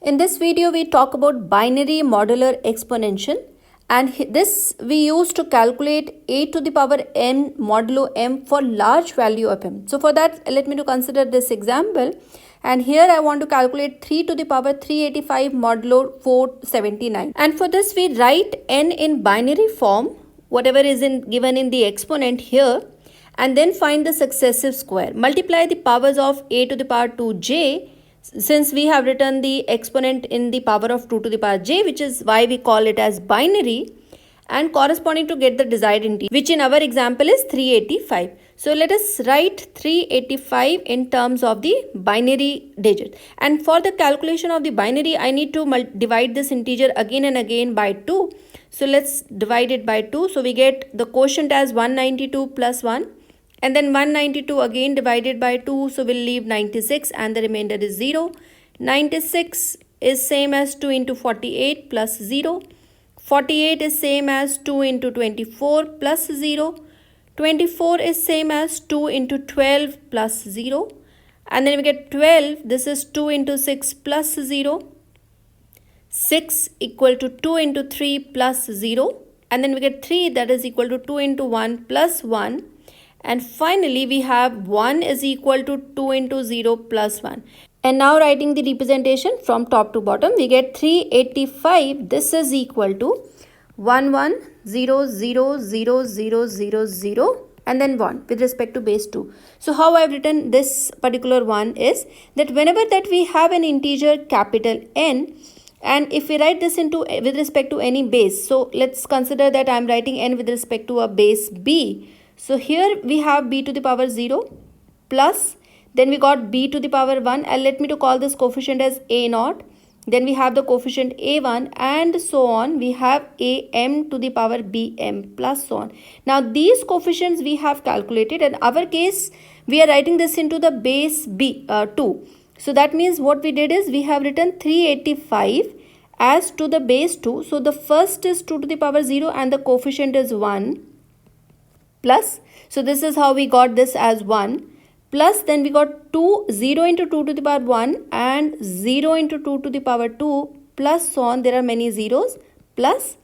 In this video, we talk about binary modular exponential, and this we use to calculate a to the power n modulo m for large value of m. So for that, let me to consider this example, and here I want to calculate 3 to the power 385 modulo 479. And for this, we write n in binary form, whatever is given in the exponent here, and then find the successive square. Multiply the powers of a to the power 2j, since we have written the exponent in the power of 2 to the power j, which is why we call it as binary, and corresponding to get the desired integer, which in our example is 385. So let us write 385 in terms of the binary digit. And for the calculation of the binary, I need to divide this integer again and again by 2. So let's divide it by 2. So we get the quotient as 192 plus 1. And then 192 again divided by 2, so we'll leave 96 and the remainder is 0. 96 is same as 2 into 48 plus 0. 48 is same as 2 into 24 plus 0. 24 is same as 2 into 12 plus 0. And then we get 12, this is 2 into 6 plus 0. 6 equal to 2 into 3 plus 0. And then we get 3, that is equal to 2 into 1 plus 1. And finally, we have 1 is equal to 2 into 0 plus 1. And now writing the representation from top to bottom, we get 385. This is equal to 11000000 and then 1 with respect to base 2. So how I have written this particular one is that whenever that we have an integer capital N, and if we write this into with respect to any base, so let's consider that I am writing n with respect to a base b. So here we have b to the power 0 plus, then we got b to the power 1, and let me to call this coefficient as a0. Then we have the coefficient a1 and so on. We have am to the power bm plus so on. Now these coefficients we have calculated. In our case, we are writing this into the base b 2. So that means what we did is we have written 385 as to the base 2. So the first is 2 to the power 0 and the coefficient is 1. Plus, so this is how we got this as 1, plus then we got 0 into 2 to the power 1 and 0 into 2 to the power 2 plus so on, there are many zeros, plus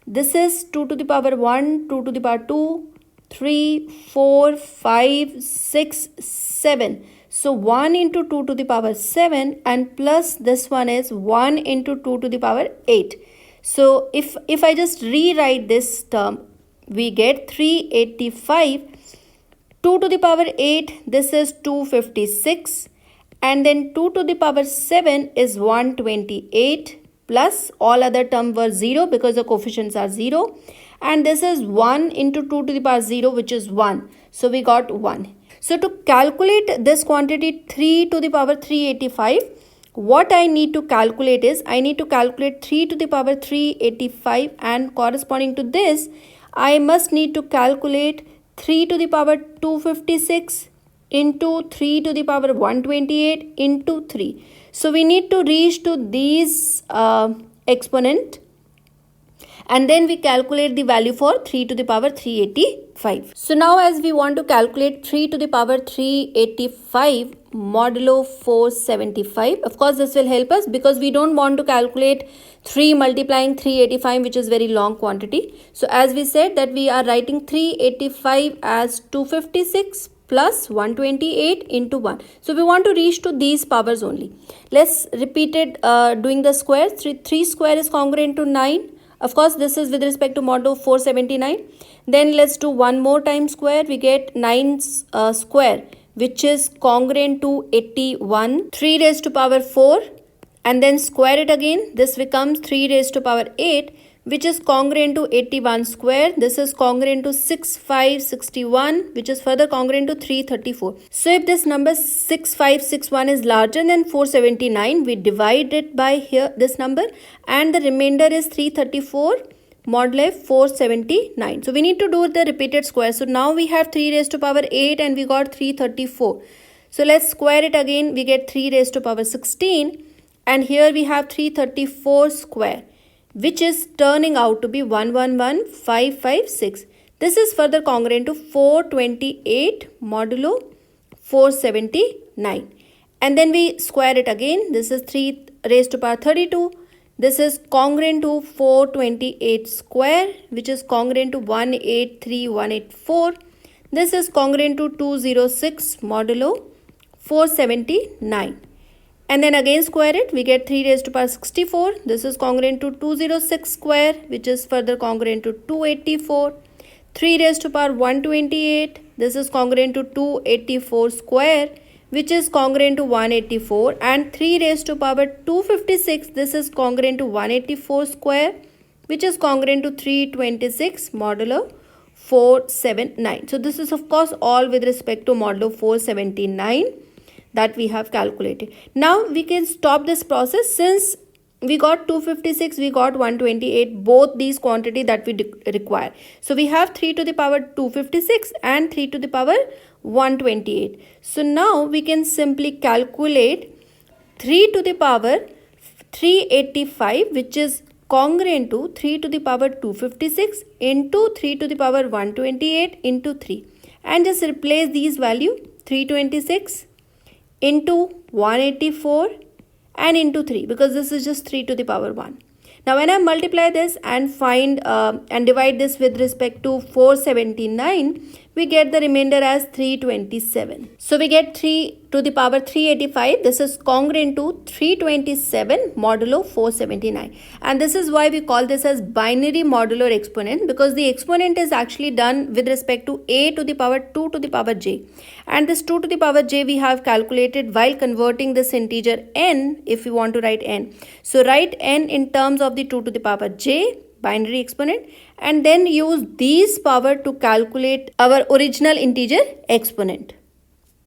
this is 2 to the power 1, 2 to the power 2, 3, 4, 5, 6, 7. So 1 into 2 to the power 7 and plus this one is 1 into 2 to the power 8. So if I just rewrite this term, we get 385, 2 to the power 8, this is 256, and then 2 to the power 7 is 128, plus all other terms were 0 because the coefficients are 0, and this is 1 into 2 to the power 0, which is 1. So we got 1. So to calculate this quantity 3 to the power 385, what I need to calculate is, I need to calculate 3 to the power 385, and corresponding to this, I must need to calculate 3 to the power 256 into 3 to the power 128 into 3. So we need to reach to these exponent, and then we calculate the value for 3 to the power 385. So now as we want to calculate 3 to the power 385 modulo 475, of course this will help us because we don't want to calculate 3 multiplying 385, which is very long quantity. So as we said that we are writing 385 as 256 plus 128 into 1. So we want to reach to these powers only. Let's repeat it doing the square. 3 square is congruent to 9. Of course, this is with respect to modulo 479. Then let's do one more time square. We get 9 square, which is congruent to 81. 3 raised to power 4. And then square it again. This becomes 3 raised to power 8, which is congruent to 81 square. This is congruent to 6561, which is further congruent to 334. So if this number 6561 is larger than 479, we divide it by here this number, and the remainder is 334 modulo 479. So we need to do the repeated square. So now we have 3 raised to power 8 and we got 334. So let's square it again. We get 3 raised to power 16. And here we have 334 square, which is turning out to be 111556. This is further congruent to 428 modulo 479. And then we square it again. This is 3 raised to power 32. This is congruent to 428 square, which is congruent to 183184. This is congruent to 206 modulo 479. And then again square it, we get 3 raised to power 64. This is congruent to 206 square, which is further congruent to 284. 3 raised to power 128. This is congruent to 284 square, which is congruent to 184. And 3 raised to power 256. This is congruent to 184 square, which is congruent to 326 modulo 479. So this is of course all with respect to modulo 479 that we have calculated. Now we can stop this process since we got 256, we got 128, both these quantity that we require. So we have 3 to the power 256 and 3 to the power 128. So now we can simply calculate 3 to the power 385, which is congruent to 3 to the power 256 into 3 to the power 128 into 3. And just replace these value, 326 into 184 and into 3, because this is just 3 to the power 1. Now when I multiply this and find and divide this with respect to 479, we get the remainder as 327. So we get 3 to the power 385. This is congruent to 327 modulo 479. And this is why we call this as binary modular exponent, because the exponent is actually done with respect to a to the power 2 to the power j. And this 2 to the power j we have calculated while converting this integer n, if we want to write n. So write n in terms of the 2 to the power j, binary exponent, and then use these power to calculate our original integer exponent.